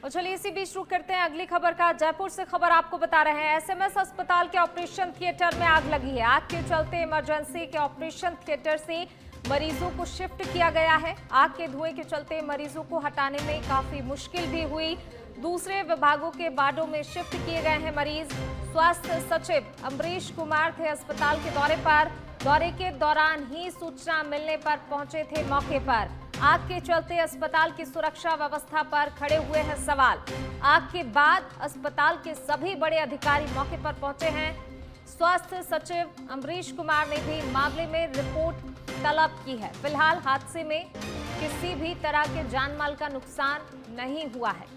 और चलिए इसी बीच रुक करते हैं अगली खबर का। जयपुर से खबर आपको बता रहे हैं, एसएमएस अस्पताल के ऑपरेशन थिएटर में आग लगी है। आग के चलते इमरजेंसी के ऑपरेशन थिएटर से मरीजों को शिफ्ट किया गया है। आग के धुएं के चलते मरीजों को हटाने में काफी मुश्किल भी हुई। दूसरे विभागों के वार्डों में शिफ्ट किए गए हैं मरीज। स्वास्थ्य सचिव अमरीश कुमार थे अस्पताल के दौरे पर। दौरे के दौरान ही सूचना मिलने पर पहुंचे थे मौके पर। आग के चलते अस्पताल की सुरक्षा व्यवस्था पर खड़े हुए हैं सवाल। आग के बाद अस्पताल के सभी बड़े अधिकारी मौके पर पहुंचे हैं। स्वास्थ्य सचिव अमरीश कुमार ने भी मामले में रिपोर्ट तलब की है। फिलहाल हादसे में किसी भी तरह के जान माल का नुकसान नहीं हुआ है।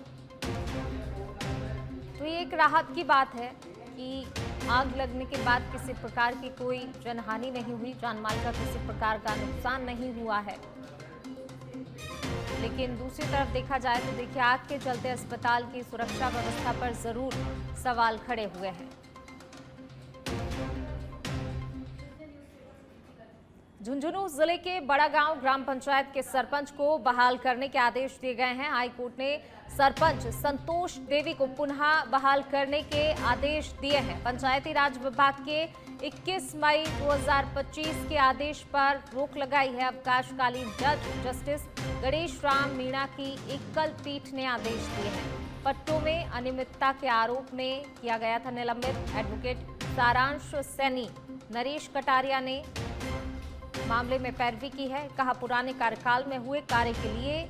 तो ये एक राहत की बात है कि आग लगने के बाद किसी प्रकार की कोई जनहानि नहीं हुई, जान माल का किसी प्रकार का नुकसान नहीं हुआ है। लेकिन दूसरी तरफ देखा जाए तो देखिए, आग के चलते अस्पताल की सुरक्षा व्यवस्था पर जरूर सवाल खड़े हुए हैं। झुंझुनू जिले के बड़ा गांव ग्राम पंचायत के सरपंच को बहाल करने के आदेश दिए गए हैं। हाईकोर्ट ने सरपंच संतोष देवी को पुनः बहाल करने के आदेश दिए हैं। पंचायती राज विभाग के 21 मई 2025 के आदेश पर रोक लगाई है। अवकाशकालीन जज जस्टिस गणेश राम मीणा की एकल पीठ ने आदेश दिए हैं। पट्टों में अनियमितता के आरोप में किया गया था निलंबित। एडवोकेट सारांश सैनी नरेश कटारिया ने मामले में पैरवी की है। कहा, पुराने कार्यकाल में हुए कार्य के लिए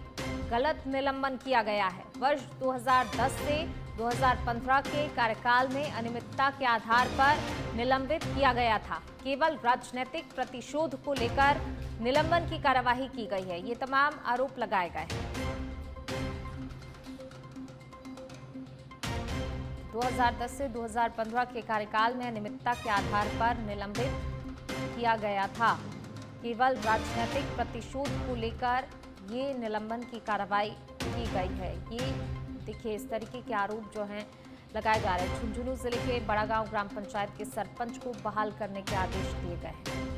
गलत निलंबन किया गया है। वर्ष 2010 से 2015 के कार्यकाल में अनियमितता के आधार पर निलंबित किया गया था। केवल राजनीतिक प्रतिशोध को लेकर निलंबन की कार्यवाही की गई है। ये तमाम आरोप लगाए गए हैं। 2010 से 2015 के कार्यकाल में अनियमितता के आधार पर निलंबित किया गया था। केवल राजनीतिक प्रतिशोध को लेकर ये निलंबन की कार्रवाई की गई है। ये देखिए, इस तरीके के आरोप जो हैं लगाए जा रहे हैं। झुंझुनू जिले के बड़ा गांव ग्राम पंचायत के सरपंच को बहाल करने के आदेश दिए गए हैं।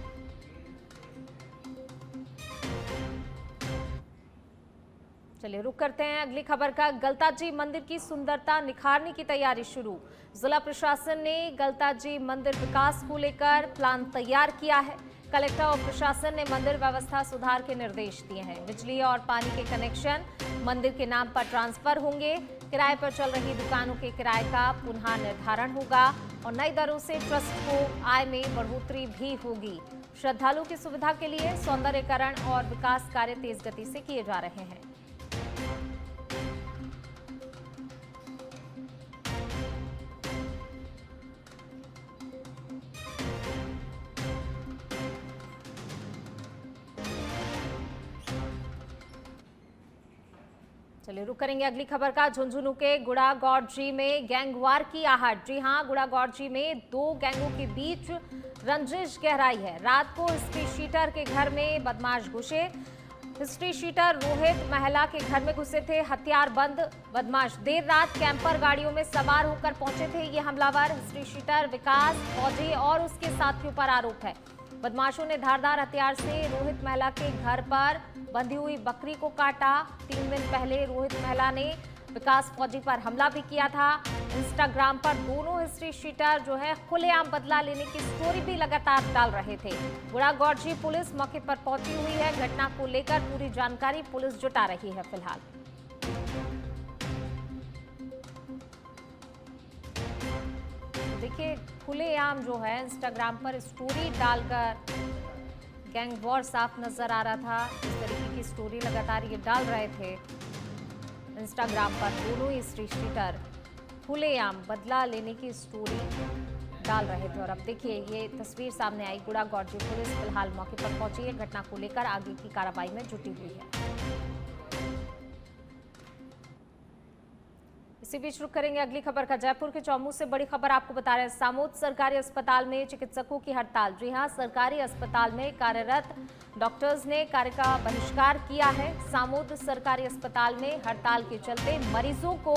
चलिए रुक करते हैं अगली खबर का। गलताजी मंदिर की सुंदरता निखारने की तैयारी शुरू। जिला प्रशासन ने गलताजी मंदिर विकास को लेकर प्लान तैयार किया है। कलेक्टर और प्रशासन ने मंदिर व्यवस्था सुधार के निर्देश दिए हैं। बिजली और पानी के कनेक्शन मंदिर के नाम पर ट्रांसफर होंगे। किराए पर चल रही दुकानों के किराए का पुनः निर्धारण होगा और नई दरों से ट्रस्ट को आय में बढ़ोतरी भी होगी। श्रद्धालुओं की सुविधा के लिए सौंदर्यीकरण और विकास कार्य तेज गति से किए जा रहे हैं। चलिए रुक करेंगे अगली खबर का। झुंझुनू के गुड़ागौड़जी में गैंगवार की आहट। जी हां, गुड़ागौड़जी में दो गैंगों के बीच रंजिश गहराई है। रात को हिस्ट्री शीटर के घर में बदमाश घुसे। हिस्ट्री शीटर रोहित महिला के घर में घुसे थे हथियार बंद बदमाश। देर रात कैंपर गाड़ियों में सवार होकर पहुंचे थे ये हमलावर। हिस्ट्री शीटर विकास फौजी और उसके साथियों पर आरोप है। बदमाशों ने धारदार हथियार से रोहित महिला के घर पर बंधी हुई बकरी को काटा। 3 दिन पहले रोहित महिला ने विकास फौजी पर हमला भी किया था। इंस्टाग्राम पर दोनों हिस्ट्री शीटर जो है खुलेआम बदला लेने की स्टोरी भी लगातार डाल रहे थे। गुड़ागौड़जी पुलिस मौके पर पहुंची हुई है। घटना को लेकर पूरी जानकारी पुलिस जुटा रही है। फिलहाल देखिए, खुलेआम जो है इंस्टाग्राम पर स्टोरी डालकर गैंग वॉर साफ नजर आ रहा था। इस तरीके की स्टोरी लगातार ये डाल रहे थे इंस्टाग्राम पर। दोनों ही हिस्ट्री शीटर खुलेआम बदला लेने की स्टोरी डाल रहे थे। और अब देखिए, ये तस्वीर सामने आई। गुड़ागौड़जी पुलिस फिलहाल मौके पर पहुंची है। घटना को लेकर आगे की कार्रवाई में जुटी हुई है। इसी बीच रुक करेंगे अगली खबर का। जयपुर के चौमू से बड़ी खबर आपको बता रहे हैं। सामोद सरकारी अस्पताल में चिकित्सकों की हड़ताल। जी हां, सरकारी अस्पताल में कार्यरत डॉक्टर्स ने कार्य का बहिष्कार किया है। सामोद सरकारी अस्पताल में हड़ताल के चलते मरीजों को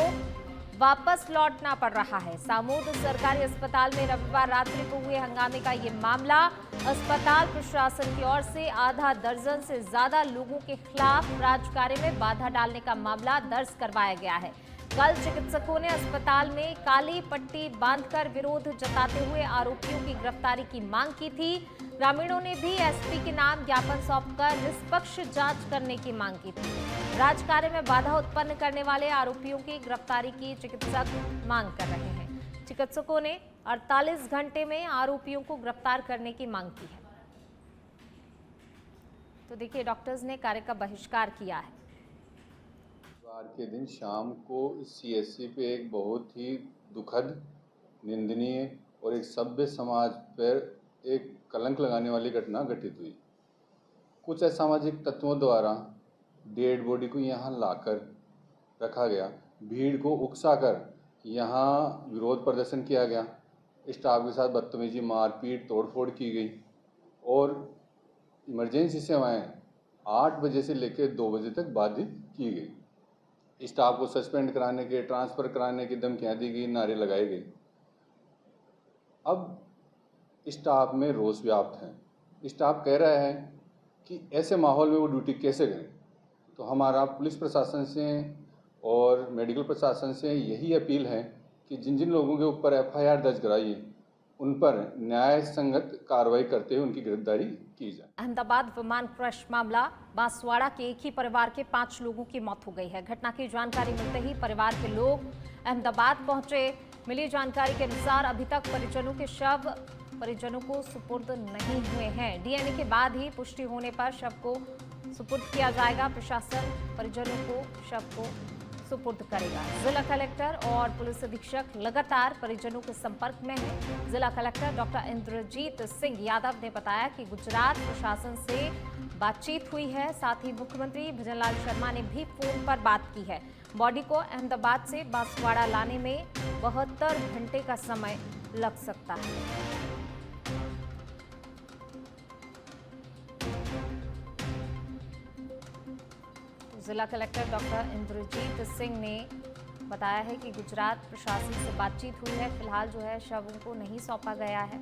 वापस लौटना पड़ रहा है। सामोद सरकारी अस्पताल में रविवार रात्रि को हुए हंगामे का ये मामला। अस्पताल प्रशासन की ओर से आधा दर्जन से ज्यादा लोगों के खिलाफ राजकार्य में बाधा डालने का मामला दर्ज करवाया गया है। कल चिकित्सकों ने अस्पताल में काली पट्टी बांधकर विरोध जताते हुए आरोपियों की गिरफ्तारी की मांग की थी। ग्रामीणों ने भी एसपी के नाम ज्ञापन सौंपकर निष्पक्ष जांच करने की मांग की थी। राजकार्य में बाधा उत्पन्न करने वाले आरोपियों की गिरफ्तारी की चिकित्सक मांग कर रहे हैं। चिकित्सकों ने 48 घंटे में आरोपियों को गिरफ्तार करने की मांग की है। तो देखिए, डॉक्टर्स ने कार्य का बहिष्कार किया है। बुधवार के दिन शाम को सीएससी पे एक बहुत ही दुखद, निंदनीय और एक सभ्य समाज पर एक कलंक लगाने वाली घटना घटित हुई। कुछ असामाजिक तत्वों द्वारा डेड बॉडी को यहाँ लाकर रखा गया, भीड़ को उकसाकर यहाँ विरोध प्रदर्शन किया गया, स्टाफ के साथ बदतमीजी, मारपीट, तोड़फोड़ की गई और इमरजेंसी सेवाएं 8 बजे से लेकर 2 बजे तक बाधित की गई। स्टाफ को सस्पेंड कराने के, ट्रांसफ़र कराने की धमकियां दी गई, नारे लगाए गए। अब स्टाफ में रोष व्याप्त है। स्टाफ कह रहा है कि ऐसे माहौल में वो ड्यूटी कैसे करें। तो हमारा पुलिस प्रशासन से और मेडिकल प्रशासन से यही अपील है कि जिन जिन लोगों के ऊपर एफआईआर दर्ज कराई है, उन पर न्याय संगत कार्रवाई करते हुए उनकी गिरफ्तारी की जाए। अहमदाबाद विमान क्रैश मामला, बांसवाड़ा के एक ही परिवार के 5 लोगों की मौत हो गई है। घटना की जानकारी मिलते ही परिवार के लोग अहमदाबाद पहुंचे। मिली जानकारी के अनुसार अभी तक परिजनों के शव परिजनों को सुपुर्द नहीं हुए हैं। डीएनए के बाद ही पुष्टि होने पर शव को सुपुर्द किया जाएगा। प्रशासन परिजनों को शव को सुपुर्द करेगा। जिला कलेक्टर और पुलिस अधीक्षक लगातार परिजनों के संपर्क में हैं। जिला कलेक्टर डॉक्टर इंद्रजीत सिंह यादव ने बताया कि गुजरात प्रशासन से बातचीत हुई है। साथ ही मुख्यमंत्री भजनलाल शर्मा ने भी फोन पर बात की है। बॉडी को अहमदाबाद से बांसवाड़ा लाने में 72 घंटे का समय लग सकता है। जिला कलेक्टर डॉक्टर इंद्रजीत सिंह ने बताया है कि गुजरात प्रशासन से बातचीत हुई है। फिलहाल जो है शवों को नहीं सौंपा गया है।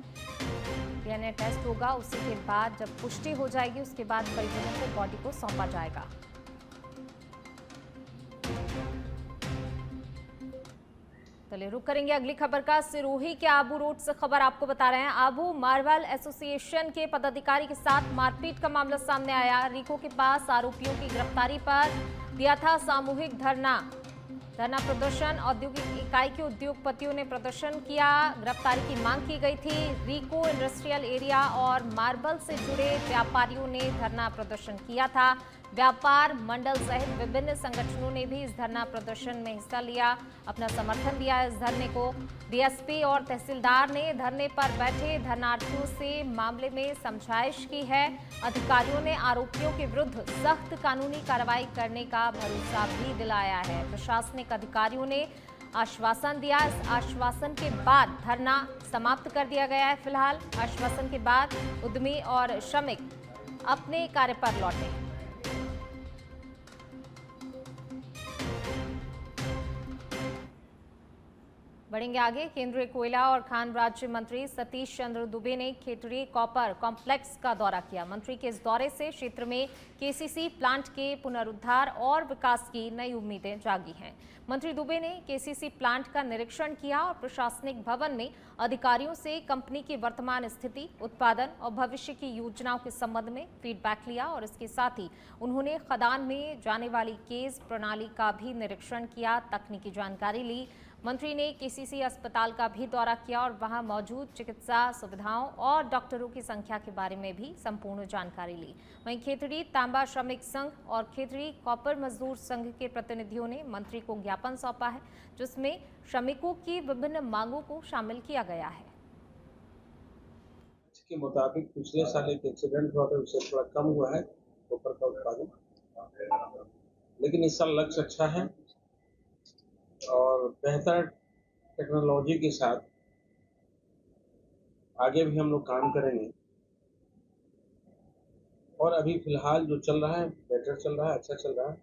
डीएनए टेस्ट होगा, उसी के बाद जब पुष्टि हो जाएगी उसके बाद परिजनों को बॉडी को सौंपा जाएगा। चलिए रुक करेंगे अगली खबर का। सिरोही के आबू रोड से खबर आपको बता रहे हैं। आबू मार्बल एसोसिएशन के पदाधिकारी के साथ मारपीट का मामला सामने आया। रीको के पास आरोपियों की गिरफ्तारी पर दिया था सामूहिक धरना प्रदर्शन। औद्योगिक इकाई के उद्योगपतियों ने प्रदर्शन किया। गिरफ्तारी की मांग की गई थी। रीको इंडस्ट्रियल एरिया और मार्बल से जुड़े व्यापारियों ने धरना प्रदर्शन किया था। व्यापार मंडल सहित विभिन्न संगठनों ने भी इस धरना प्रदर्शन में हिस्सा लिया, अपना समर्थन दिया। इस धरने को डीएसपी और तहसीलदार ने धरने पर बैठे धरनार्थियों से मामले में समझाइश की है। अधिकारियों ने आरोपियों के विरुद्ध सख्त कानूनी कार्रवाई करने का भरोसा भी दिलाया है। प्रशासनिक अधिकारियों ने आश्वासन दिया। इस आश्वासन के बाद धरना समाप्त कर दिया गया है। फिलहाल आश्वासन के बाद उद्यमी और श्रमिक अपने कार्य पर लौटे। बढ़ेंगे आगे। केंद्रीय कोयला और खान राज्य मंत्री सतीश चंद्र दुबे ने खेतड़ी कॉपर कॉम्प्लेक्स का दौरा किया। मंत्री के इस दौरे से क्षेत्र में केसीसी प्लांट के पुनरुद्धार और विकास की नई उम्मीदें जागी हैं। मंत्री दुबे ने केसीसी प्लांट का निरीक्षण किया और प्रशासनिक भवन में अधिकारियों से कंपनी की वर्तमान स्थिति, उत्पादन और भविष्य की योजनाओं के संबंध में फीडबैक लिया और इसके साथ ही उन्होंने खदान में जाने वाली केस प्रणाली का भी निरीक्षण किया, तकनीकी जानकारी ली। मंत्री ने केसीसी अस्पताल का भी दौरा किया और वहां मौजूद चिकित्सा सुविधाओं और डॉक्टरों की संख्या के बारे में भी संपूर्ण जानकारी ली। वहीं खेतड़ी तांबा श्रमिक संघ और खेतड़ी कॉपर मजदूर संघ के प्रतिनिधियों ने मंत्री को ज्ञापन सौंपा है, जिसमें श्रमिकों की विभिन्न मांगों को शामिल किया गया है। के मुताबिक पिछले साल एक एक्सीडेंट हुआ था, उससे थोड़ा कम हुआ है कॉपर का उत्पादन, लेकिन इस साल लक्ष्य अच्छा है और बेहतर टेक्नोलॉजी के साथ आगे भी हम लोग काम करेंगे। और अभी फिलहाल जो चल रहा है बेटर चल रहा है, अच्छा चल रहा है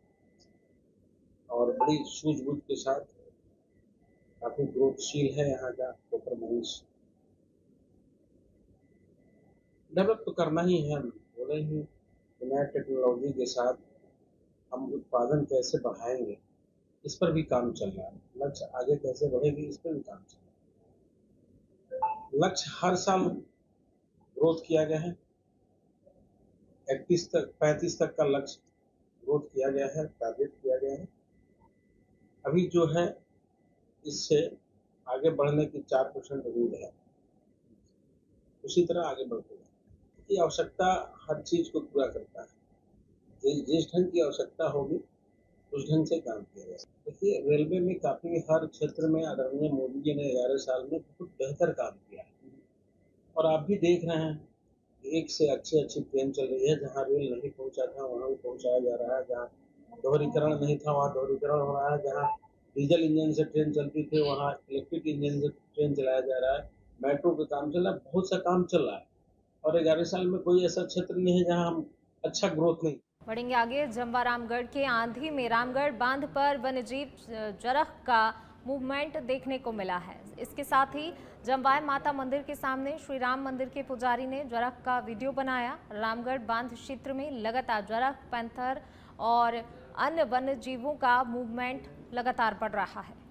और बड़ी सूझबूझ के साथ काफी ग्रोथशील है यहाँ का कॉपर माइंस। डेवलप तो करना ही है, हम बोले ही नया टेक्नोलॉजी के साथ हम उत्पादन कैसे बढ़ाएंगे इस पर भी काम चल रहा है। लक्ष्य आगे कैसे बढ़ेगी, इस पर भी काम चल रहा है। लक्ष्य हर साल ग्रोथ किया गया है। 35 तक का लक्ष्य ग्रोथ किया गया है, टारगेट किया गया है। अभी जो है इससे आगे बढ़ने की 4% उम्मीद है। उसी तरह आगे बढ़ते हैं। ये आवश्यकता हर चीज को पूरा करता है। जिस ढंग की आवश्यकता होगी उस ढंग से काम किया जाए। देखिए, रेलवे में काफी हर क्षेत्र में आदरणीय मोदी जी ने 11 साल में बहुत बेहतर काम किया है। और आप भी देख रहे हैं कि एक से अच्छी ट्रेन चल रही है। जहाँ रेल नहीं पहुंचा था वहाँ भी पहुंचाया जा रहा है। जहाँ दोहरीकरण नहीं था वहाँ दोहरीकरण हो रहा है। जहाँ डीजल इंजन से ट्रेन चलती थी वहाँ इलेक्ट्रिक इंजन से ट्रेन चलाया जा रहा है। मेट्रो का काम चल रहा है, बहुत सा काम चल रहा है। और 11 साल में कोई ऐसा क्षेत्र नहीं है जहाँ हम अच्छा ग्रोथ नहीं। बढ़ेंगे आगे। जमवा रामगढ़ के आंधी में रामगढ़ बांध पर वन्यजीव जरख का मूवमेंट देखने को मिला है। इसके साथ ही जमवाय माता मंदिर के सामने श्री राम मंदिर के पुजारी ने जरख का वीडियो बनाया। रामगढ़ बांध क्षेत्र में लगातार जरख, पैंथर और अन्य वन्य जीवों का मूवमेंट लगातार बढ़ रहा है।